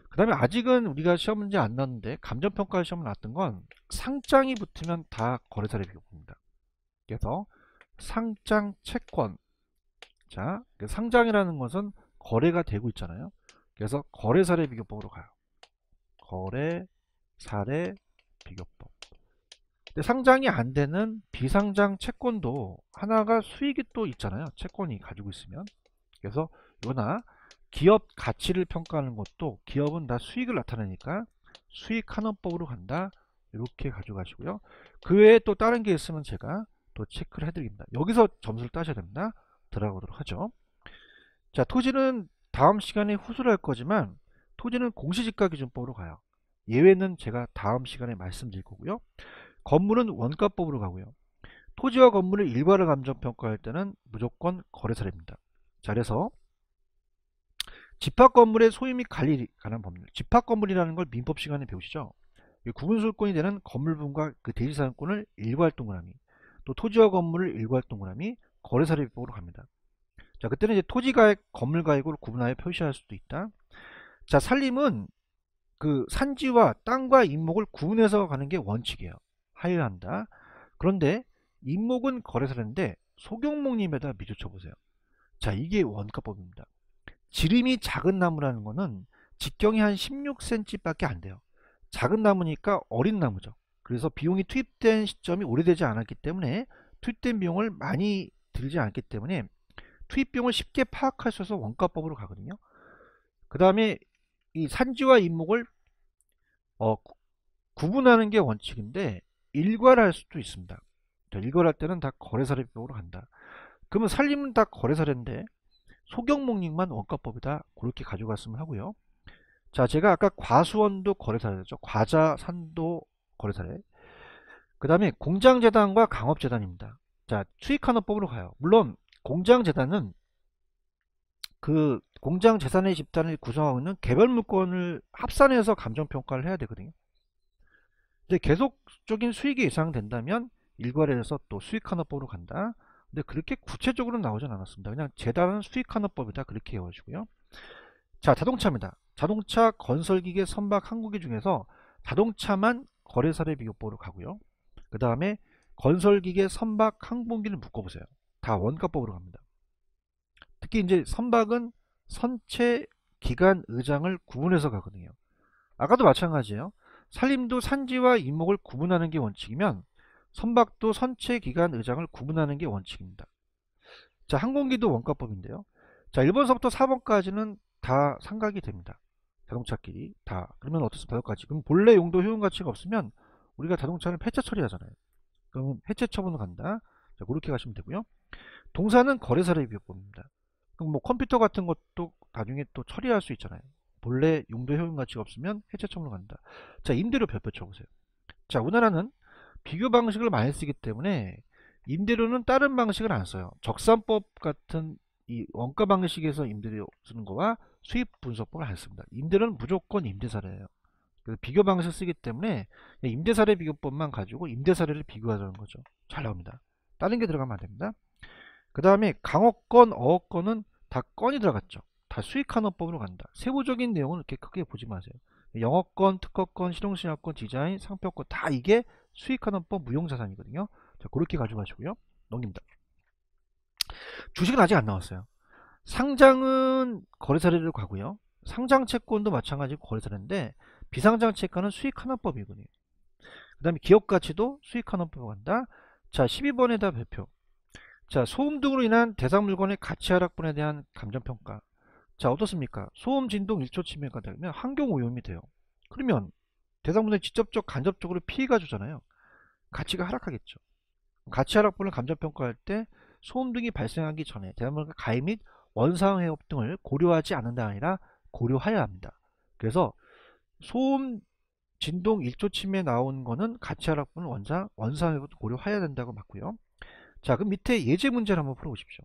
그 다음에 아직은 우리가 시험 문제 안 나왔는데 감정평가 시험 나왔던 건 상장이 붙으면 다 거래사례 비교법입니다. 그래서 상장 채권. 자, 상장이라는 것은 거래가 되고 있잖아요. 그래서 거래사례 비교법으로 가요. 거래사례 비교법. 근데 상장이 안 되는 비상장 채권도 하나가 수익이 또 있잖아요. 채권이 가지고 있으면. 그래서 이거나 기업 가치를 평가하는 것도 기업은 다 수익을 나타내니까 수익환원법으로 간다. 이렇게 가져가시고요. 그 외에 또 다른 게 있으면 제가 또 체크를 해드립니다. 여기서 점수를 따셔야 됩니다. 들어가도록 하죠. 자, 토지는 다음 시간에 후수를 할 거지만 토지는 공시지가 기준법으로 가요. 예외는 제가 다음 시간에 말씀드릴 거고요. 건물은 원가법으로 가고요. 토지와 건물을 일괄을 감정평가할 때는 무조건 거래사례입니다. 자, 그래서 집합건물의 소유 및 관리에 관한 법률. 집합건물이라는 걸 민법 시간에 배우시죠. 구분소유권이 되는 건물분과 그 대지사용권을 일괄동그라미, 또 토지와 건물을 일괄동그라미, 거래사례법으로 갑니다. 자, 그때는 이제 토지가액, 건물가액으로 구분하여 표시할 수도 있다. 자, 산림은 그 산지와 땅과 임목을 구분해서 가는 게 원칙이에요. 하여한다. 그런데 임목은 거래사례인데 소경목림에다 미조쳐 보세요. 자, 이게 원가법입니다. 지름이 작은 나무라는 거는 직경이 한 16cm 밖에 안 돼요. 작은 나무니까 어린 나무죠. 그래서 비용이 투입된 시점이 오래되지 않았기 때문에 투입된 비용을 많이 들지 않기 때문에 투입 비용을 쉽게 파악할 수 있어서 원가법으로 가거든요. 그 다음에 이 산지와 임목을 구분하는 게 원칙인데 일괄할 수도 있습니다. 자, 일괄할 때는 다 거래사례법으로 간다. 그러면 산림은 다 거래사례인데 소경목림만 원가법이다. 그렇게 가져갔으면 하고요. 자, 제가 아까 과수원도 거래사례죠. 과자, 산도 거래사례. 그 다음에 공장재단과 강업재단입니다. 자, 수익환원법으로 가요. 물론 공장재단은 그 공장재산의 집단을 구성하고 있는 개별물건을 합산해서 감정평가를 해야 되거든요. 근데 계속적인 수익이 예상된다면 일괄해서 또 수익환원법으로 간다. 근데 그렇게 구체적으로 나오진 않았습니다. 그냥 재단은 수익환원법이다. 그렇게 외워주고요. 자, 자동차입니다. 자동차, 건설기계, 선박, 항공기 중에서 자동차만 거래사례 비교법으로 가고요. 그 다음에 건설기계, 선박, 항공기를 묶어보세요. 다 원가법으로 갑니다. 특히 이제 선박은 선체, 기관, 의장을 구분해서 가거든요. 아까도 마찬가지예요. 산림도 산지와 이목을 구분하는 게 원칙이면 선박도 선체, 기간, 의장을 구분하는 게 원칙입니다. 자, 항공기도 원가법인데요. 자, 1번서부터 4번까지는 다 상각이 됩니다. 자동차끼리 다. 그러면 어떻습니까? 5가지. 그럼 본래 용도 효용 가치가 없으면 우리가 자동차를 폐차 처리하잖아요. 그러면 해체 처분을 간다. 자, 그렇게 가시면 되고요. 동사는 거래사례 비교법입니다. 그럼 뭐 컴퓨터 같은 것도 나중에 또 처리할 수 있잖아요. 본래 용도 효용 가치가 없으면 해체 처분을 간다. 자, 임대료 별표 쳐보세요. 자, 우리나라는 비교 방식을 많이 쓰기 때문에 임대료는 다른 방식을 안 써요. 적산법 같은 이 원가 방식에서 임대료 쓰는 거와 수입 분석법을 안 씁니다. 임대료는 무조건 임대사례예요. 그래서 비교 방식 쓰기 때문에 임대사례 비교법만 가지고 임대사례를 비교하자는 거죠. 잘 나옵니다. 다른 게 들어가면 안 됩니다. 그 다음에 강어권, 어업권은 다 건이 들어갔죠. 다 수익환원법으로 간다. 세부적인 내용은 이렇게 크게 보지 마세요. 영어권, 특허권, 실용신화권, 디자인, 상표권 다 이게 수익환원법 무용자산이거든요. 자, 그렇게 가져가시고요. 넘깁니다. 주식은 아직 안 나왔어요. 상장은 거래사례로 가고요. 상장채권도 마찬가지로 거래사례인데 비상장채권은 수익환원법이거든요. 그 다음에 기업가치도 수익환원법으로 간다. 자, 12번에다 발표. 자, 소음 등으로 인한 대상 물건의 가치 하락분에 대한 감정평가. 자, 어떻습니까? 소음, 진동, 일조 침해가 되면 환경오염이 돼요. 그러면 대상 물건에 직접적, 간접적으로 피해가 주잖아요. 가치가 하락하겠죠. 가치 하락분을 감정평가할 때 소음 등이 발생하기 전에 대상 물건 가입 및 원상 회업 등을 고려하지 않는다 아니라 고려하여야 합니다. 그래서 소음, 진동, 일조 침해 나온 거는 가치 하락분을 원상 회업 고려해야 된다고 맞고요. 자, 그럼 밑에 예제 문제를 한번 풀어보십시오.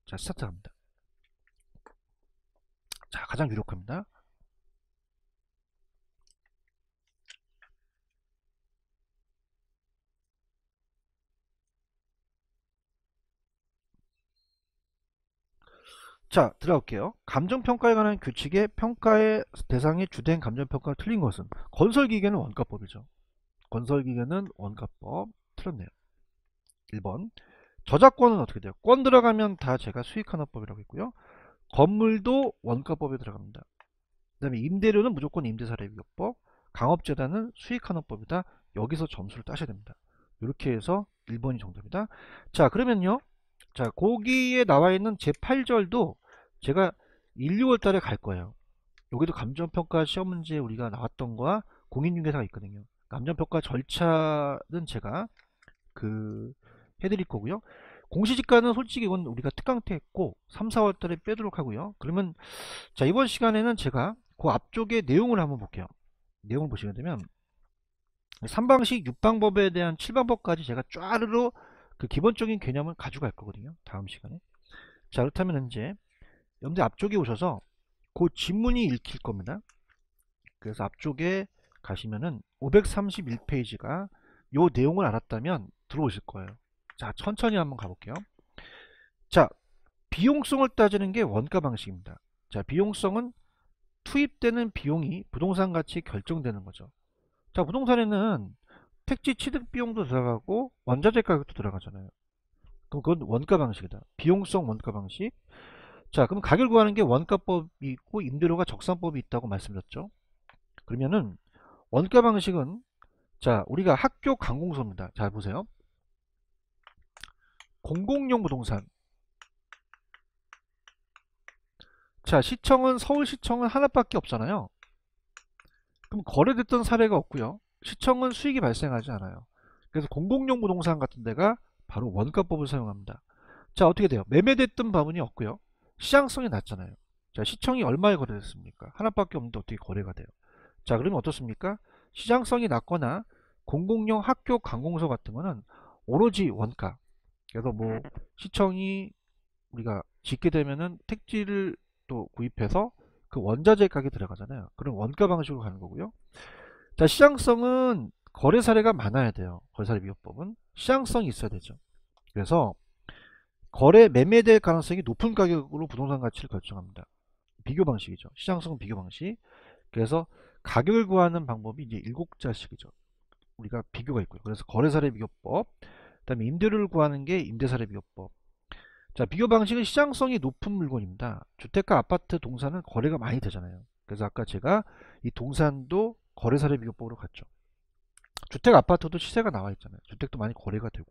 자, 스타트 합니다. 자, 가장 유력합니다. 자, 들어갈게요. 감정평가에 관한 규칙의 평가의 대상이 주된 감정평가가 틀린 것은 건설기계는 원가법이죠. 건설기계는 원가법 틀렸네요. 1번. 저작권은 어떻게 돼요? 권 들어가면 다 제가 수익환원법이라고 했고요. 건물도 원가법에 들어갑니다. 그 다음에 임대료는 무조건 임대사례비교법, 강업재단은 수익환원법이다. 여기서 점수를 따셔야 됩니다. 이렇게 해서 1번이 정답이다. 자, 그러면요. 자, 거기에 나와 있는 제8절도 제가 1, 6월 달에 갈 거예요. 여기도 감정평가 시험 문제에 우리가 나왔던 거와 공인중개사가 있거든요. 감정평가 절차는 제가 해드릴 거고요. 공시지가는 솔직히 이건 우리가 특강때 했고 3, 4월 달에 빼도록 하고요. 그러면 자, 이번 시간에는 제가 그 앞쪽에 내용을 한번 볼게요. 내용을 보시게 되면 3방식 6방법에 대한 7방법까지 제가 쫙으로 그 기본적인 개념을 가져갈 거거든요. 다음 시간에. 자, 그렇다면 이제 여러분들 앞쪽에 오셔서 그 지문이 읽힐 겁니다. 그래서 앞쪽에 가시면은 531페이지가 요 내용을 알았다면 들어오실 거예요. 자, 천천히 한번 가볼게요. 자, 비용성을 따지는 게 원가 방식입니다. 자, 비용성은 투입되는 비용이 부동산 가치에 결정되는 거죠. 자, 부동산에는 택지 취득 비용도 들어가고 원자재 가격도 들어가잖아요. 그럼 그건 원가 방식이다. 비용성 원가 방식. 자, 그럼 가격을 구하는 게 원가법이 있고 임대료가 적산법이 있다고 말씀드렸죠. 그러면은 원가 방식은 자, 우리가 학교 관공서입니다. 잘 보세요. 공공용 부동산. 자, 시청은 서울시청은 하나밖에 없잖아요. 그럼 거래됐던 사례가 없고요. 시청은 수익이 발생하지 않아요. 그래서 공공용 부동산 같은 데가 바로 원가법을 사용합니다. 자, 어떻게 돼요? 매매됐던 부분이 없고요. 시장성이 낮잖아요. 자, 시청이 얼마에 거래됐습니까? 하나밖에 없는데 어떻게 거래가 돼요? 자, 그러면 어떻습니까? 시장성이 낮거나 공공용 학교 관공서 같은 거는 오로지 원가. 그래서 뭐 시청이 우리가 짓게 되면은 택지를 또 구입해서 그 원자재 가격이 들어가잖아요. 그럼 원가 방식으로 가는 거고요. 자, 시장성은 거래 사례가 많아야 돼요. 거래사례 비교법은 시장성이 있어야 되죠. 그래서 거래 매매될 가능성이 높은 가격으로 부동산 가치를 결정합니다. 비교 방식이죠. 시장성은 비교 방식. 그래서 가격을 구하는 방법이 이제 7자식이죠. 우리가 비교가 있고요. 그래서 거래사례 비교법, 그 다음에 임대료를 구하는 게 임대사례 비교법. 자, 비교 방식은 시장성이 높은 물건입니다. 주택가, 아파트, 동산은 거래가 많이 되잖아요. 그래서 아까 제가 이 동산도 거래사례 비교법으로 갔죠. 주택 아파트도 시세가 나와 있잖아요. 주택도 많이 거래가 되고.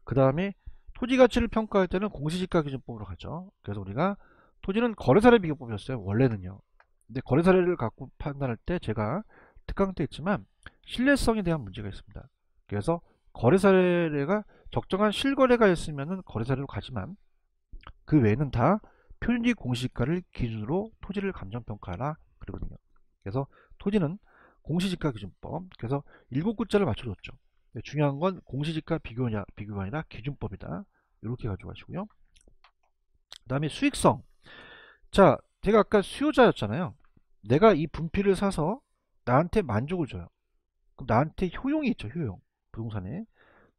그 다음에 토지 가치를 평가할 때는 공시지가 기준법으로 가죠. 그래서 우리가 토지는 거래사례 비교법이었어요. 원래는요. 근데 거래사례를 갖고 판단할 때 제가 특강 때 했지만 신뢰성에 대한 문제가 있습니다. 그래서 거래사례가 적정한 실거래가 있으면 거래사례로 가지만 그 외에는 다 표준지 공시지가를 기준으로 토지를 감정평가하라 그러거든요. 그래서 토지는 공시지가 기준법, 그래서 7글자를 맞춰줬죠. 중요한 건 공시지가 비교가 아니라 기준법이다. 이렇게 가져가시고요. 그 다음에 수익성. 자, 제가 아까 수요자였잖아요. 내가 이 분필을 사서 나한테 만족을 줘요. 그럼 나한테 효용이 있죠, 효용. 부동산에.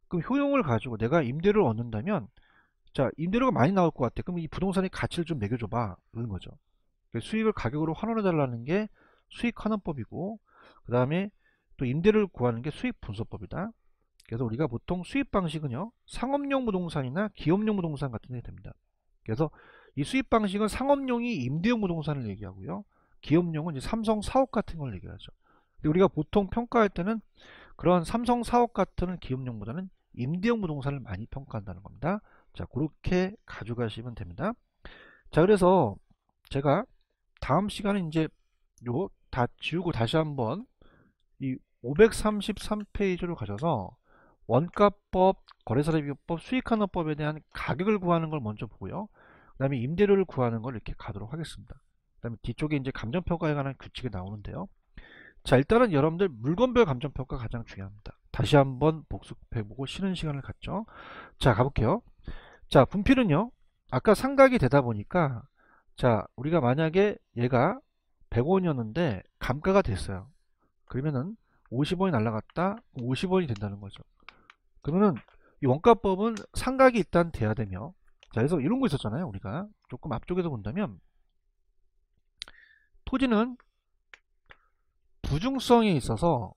그럼 효용을 가지고 내가 임대료를 얻는다면, 자, 임대료가 많이 나올 것 같아. 그럼 이 부동산의 가치를 좀 매겨줘봐. 그런 거죠. 수익을 가격으로 환원해달라는 게 수익환원법이고, 그 다음에 또 임대료를 구하는 게 수익분석법이다. 그래서 우리가 보통 수입 방식은요, 상업용 부동산이나 기업용 부동산 같은 데 됩니다. 그래서 이 수입 방식은 상업용이 임대용 부동산을 얘기하고요, 기업용은 이제 삼성 사옥 같은 걸 얘기하죠. 근데 우리가 보통 평가할 때는 그런 삼성 사옥 같은 기업용보다는 임대용 부동산을 많이 평가한다는 겁니다. 자, 그렇게 가져가시면 됩니다. 자, 그래서 제가 다음 시간에 이제 요 다 지우고 다시 한번 이 533페이지로 가셔서 원가법, 거래사례비교법, 수익환원법에 대한 가격을 구하는 걸 먼저 보고요. 그 다음에 임대료를 구하는 걸 이렇게 가도록 하겠습니다. 그 다음에 뒤쪽에 이제 감정평가에 관한 규칙이 나오는데요. 자, 일단은 여러분들 물건별 감정평가가 가장 중요합니다. 다시 한번 복습해보고 쉬는 시간을 갖죠. 자, 가볼게요. 자, 분필은요, 아까 상각이 되다 보니까, 자, 우리가 만약에 얘가 100원이었는데 감가가 됐어요. 그러면은 50원이 날라갔다, 50원이 된다는 거죠. 그러면은 이 원가법은 상각이 일단 돼야 되며, 자, 그래서 이런 거 있었잖아요. 우리가 조금 앞쪽에서 본다면 토지는 부중성이 있어서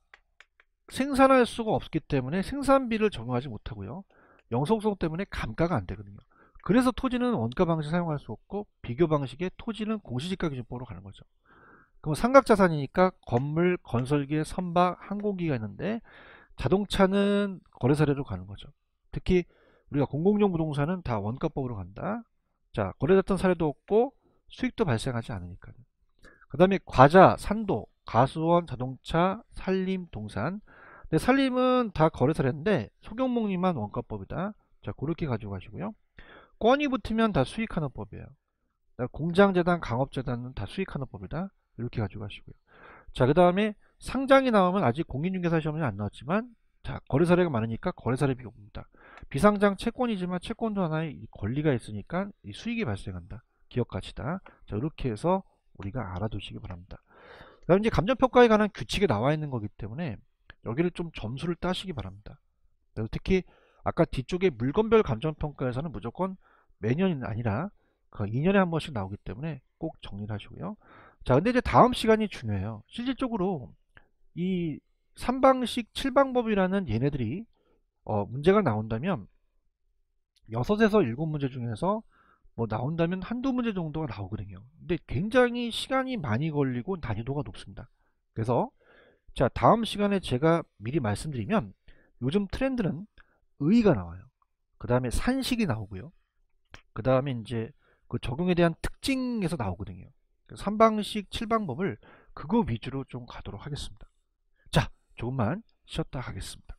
생산할 수가 없기 때문에 생산비를 적용하지 못하고요, 영속성 때문에 감가가 안 되거든요. 그래서 토지는 원가 방식 사용할 수 없고 비교 방식의 토지는 공시지가 기준법으로 가는 거죠. 그럼 삼각자산이니까 건물, 건설기의 선박, 항공기가 있는데 자동차는 거래사례로 가는 거죠. 특히 우리가 공공용 부동산은 다 원가법으로 간다. 자, 거래됐던 사례도 없고 수익도 발생하지 않으니까요. 그 다음에 과자, 산도, 가수원, 자동차, 산림, 동산. 근데 산림은 다 거래사례인데 소경목리만 원가법이다. 자, 그렇게 가지고 가시고요. 건이 붙으면 다 수익하는 법이에요. 공장재단, 강업재단은 다 수익하는 법이다. 이렇게 가지고 가시고요. 자, 그 다음에 상장이 나오면 아직 공인중개사 시험이 안 나왔지만, 자, 거래사례가 많으니까 거래사례 비교봅니다. 비상장 채권이지만 채권도 하나의 권리가 있으니까 이 수익이 발생한다. 기업가치다. 자, 이렇게 해서 우리가 알아두시기 바랍니다. 그다음 이제 감정평가에 관한 규칙이 나와 있는 거기 때문에 여기를 좀 점수를 따시기 바랍니다. 그래서 특히 아까 뒤쪽에 물건별 감정평가에서는 무조건 매년이 아니라 그 2년에 한 번씩 나오기 때문에 꼭 정리를 하시고요. 자, 근데 이제 다음 시간이 중요해요. 실질적으로 이 3방식 7방법이라는 얘네들이 문제가 나온다면 6에서 7문제 중에서 뭐 나온다면 한두 문제 정도가 나오거든요. 근데 굉장히 시간이 많이 걸리고 난이도가 높습니다. 그래서 자, 다음 시간에 제가 미리 말씀드리면 요즘 트렌드는 의의가 나와요. 그 다음에 산식이 나오고요. 그 다음에 이제 그 적용에 대한 특징에서 나오거든요. 3방식 7방법을 그거 위주로 좀 가도록 하겠습니다. 자, 조금만 쉬었다 가겠습니다.